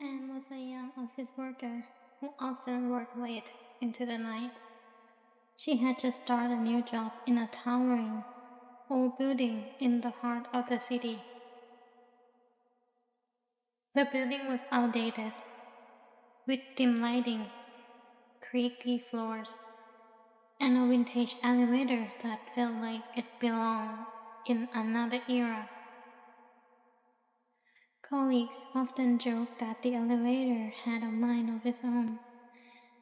Anne was a young office worker who often worked late into the night. She had just started a new job in a towering old building in the heart of the city. The building was outdated, with dim lighting, creaky floors, and a vintage elevator that felt like it belonged in another era. Colleagues often joked that the elevator had a mind of its own,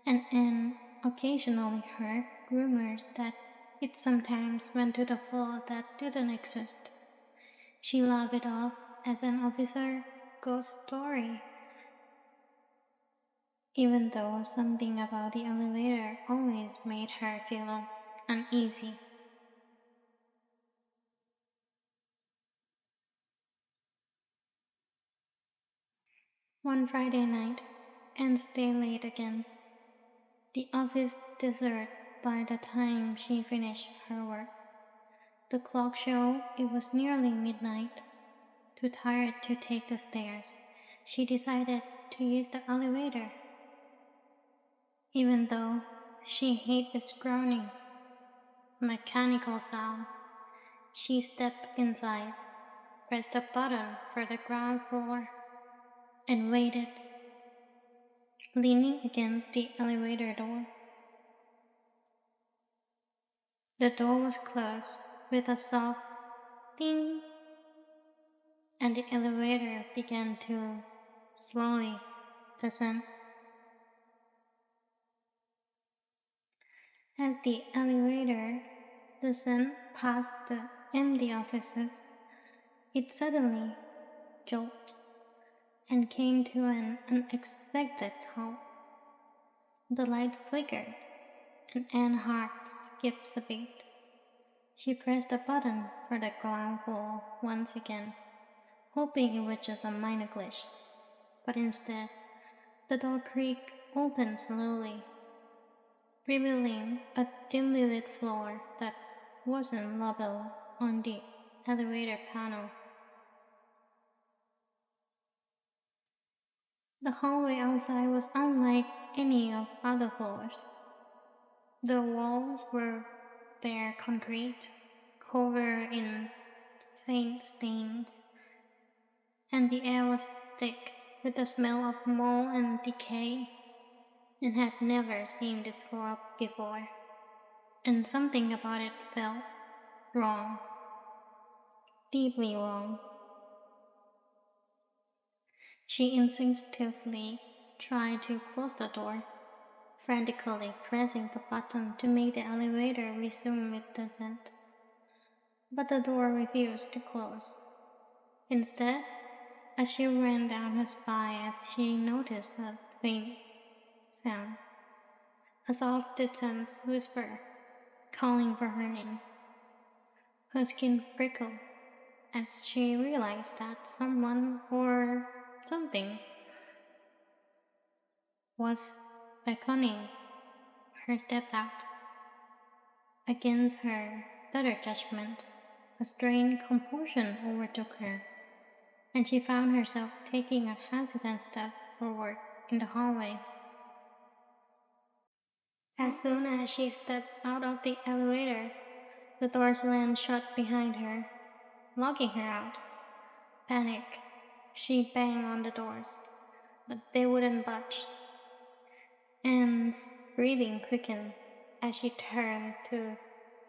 and Anne occasionally heard rumors that it sometimes went to the floor that didn't exist. She laughed it off as an officer ghost story, even though something about the elevator always made her feel uneasy. One Friday night, Anne stayed late again. The office deserted by the time she finished her work. The clock showed it was nearly midnight. Too tired to take the stairs, she decided to use the elevator. Even though she hated its groaning, mechanical sounds, she stepped inside, pressed a button for the ground floor, and waited, leaning against the elevator door. The door was closed with a soft ding, and the elevator began to slowly descend. As the elevator descended past the empty offices, it suddenly jolted and came to an unexpected halt. The lights flickered, and Anne's heart skipped a beat. She pressed the button for the ground floor once again, hoping it was just a minor glitch. But instead, the door creaked open slowly, revealing a dimly lit floor that wasn't labeled on the elevator panel. The hallway outside was unlike any of other floors. The walls were bare concrete, covered in faint stains, and the air was thick with the smell of mold and decay. And had never seen this floor before, and something about it felt wrong, deeply wrong. She instinctively tried to close the door, frantically pressing the button to make the elevator resume its descent. But the door refused to close. Instead, as she ran down her spine as she noticed a faint sound, a soft distant whisper calling for her name. Her skin prickled as she realized that someone or something was beckoning her step out. Against her better judgment, a strange compulsion overtook her, and she found herself taking a hesitant step forward in the hallway. As soon as she stepped out of the elevator, the door slammed shut behind her, locking her out. Panic, she banged on the doors, but they wouldn't budge. Anne's breathing quickened as she turned to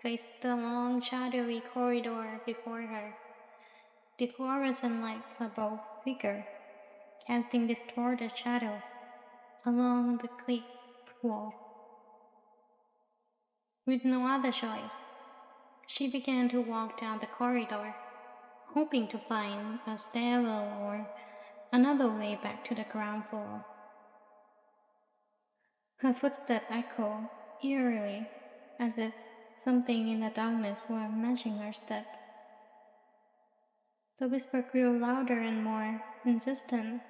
face the long, shadowy corridor before her. The fluorescent lights above flickered, casting distorted shadow along the cliff wall. With no other choice, she began to walk down the corridor, hoping to find a stairwell or another way back to the ground floor. Her footsteps echoed eerily, as if something in the darkness were matching her step. The whisper grew louder and more insistent,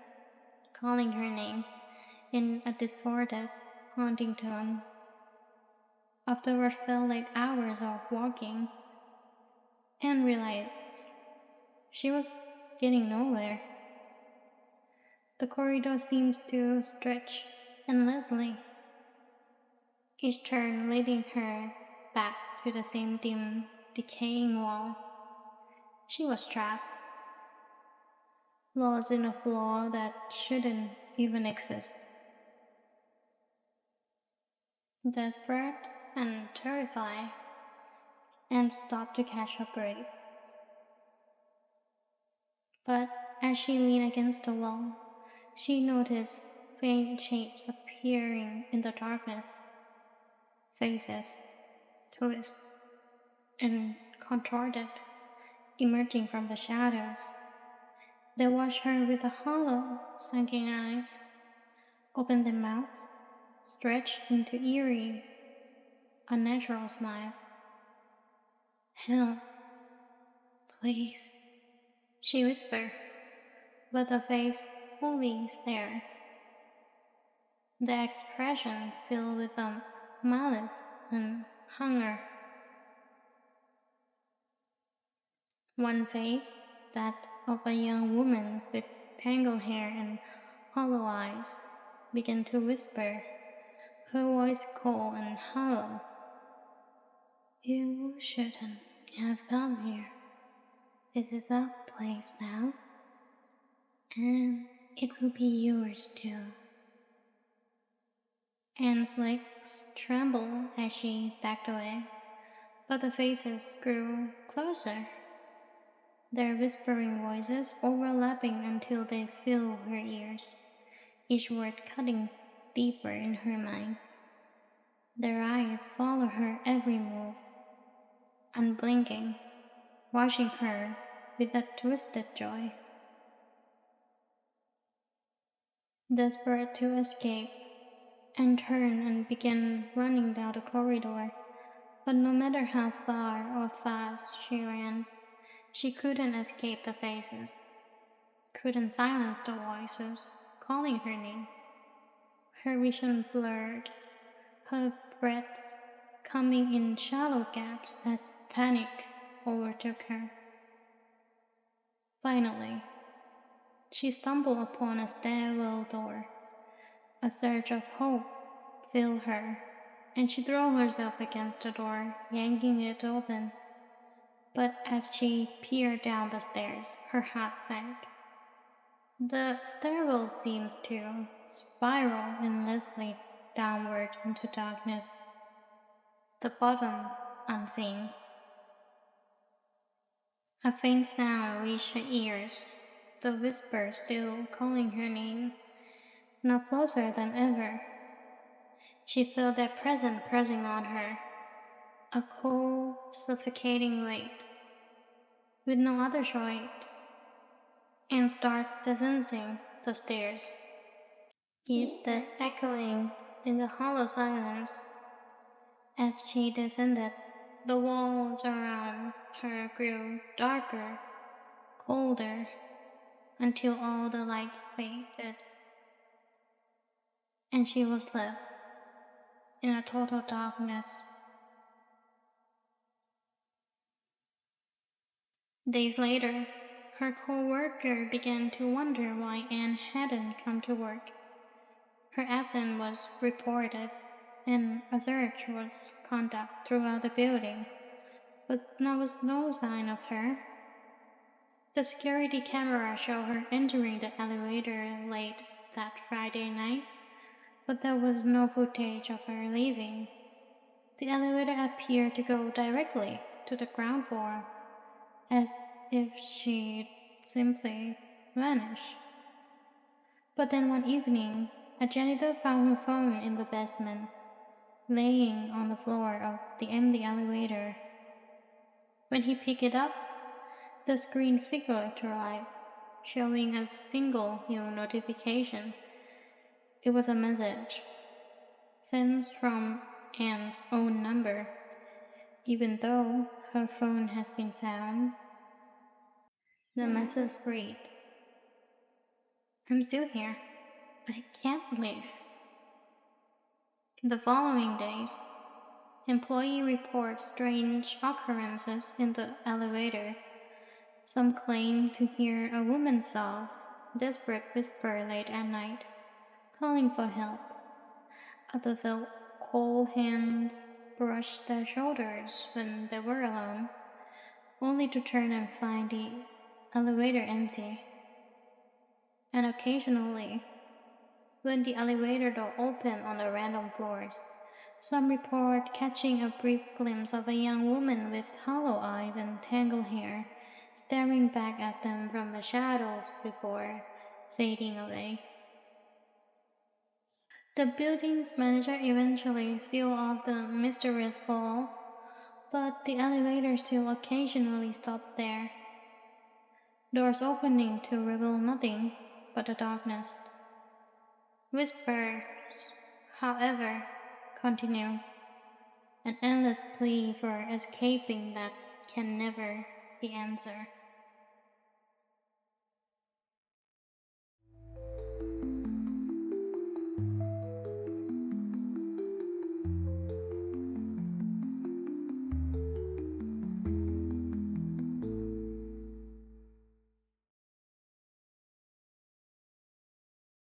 calling her name in a distorted, haunting tone. After what felt like hours of walking, Anne realized she was getting nowhere. The corridor seems to stretch endlessly, each turn leading her back to the same dim, decaying wall. She was trapped, lost in a floor that shouldn't even exist. Desperate and terrified, Anne stopped to catch her breath. But as she leaned against the wall, she noticed faint shapes appearing in the darkness. Faces, twisted and contorted, emerging from the shadows. They watched her with the hollow, sunken eyes, opened their mouths, stretched into eerie, unnatural smiles. "Help, please," she whispered, but the face only stared. The expression filled with malice and hunger. One face, that of a young woman with tangled hair and hollow eyes, began to whisper, her voice cold and hollow. "You shouldn't have come here. This is our place now, and it will be yours too." Anne's legs trembled as she backed away, but the faces grew closer, their whispering voices overlapping until they filled her ears, each word cutting deeper in her mind. Their eyes followed her every move, unblinking, watching her with a twisted joy. Desperate to escape, Anne turned and began running down the corridor, but no matter how far or fast she ran, she couldn't escape the faces, couldn't silence the voices calling her name. Her vision blurred, her breath coming in shallow gaps as panic overtook her. Finally, she stumbled upon a stairwell door. A surge of hope filled her, and she threw herself against the door, yanking it open. But as she peered down the stairs, her heart sank. The stairwell seemed to spiral endlessly downward into darkness, the bottom unseen. A faint sound reached her ears, the whisper still calling her name, now closer than ever. She felt their presence pressing on her, a cold, suffocating weight. With no other choice, Anne started descending the stairs, each step echoing in the hollow silence. As she descended, the walls around her grew darker, colder, until all the lights faded, and she was left in a total darkness. Days later, her co-worker began to wonder why Anne hadn't come to work. Her absence was reported, and a search was conducted throughout the building, but there was no sign of her. The security camera showed her entering the elevator late that Friday night, but there was no footage of her leaving. The elevator appeared to go directly to the ground floor, as if she'd simply vanished. But then one evening, a janitor found her phone in the basement, laying on the floor of the empty elevator. When he picked it up, the screen flickered to life, showing a single new notification. It was a message, sent from Anne's own number. Even though her phone has been found, the message read, "I'm still here, but I can't leave." In the following days, employees report strange occurrences in the elevator. Some claim to hear a woman sob, desperate whisper late at night, calling for help. Other felt cold hands brush their shoulders when they were alone, only to turn and find the elevator empty. And occasionally, when the elevator door opened on the random floors, some report catching a brief glimpse of a young woman with hollow eyes and tangled hair staring back at them from the shadows before fading away. The building's manager eventually sealed off the mysterious fall, but the elevator still occasionally stopped there, doors opening to reveal nothing but the darkness. Whispers, however, continue, an endless plea for escaping that can never be answered.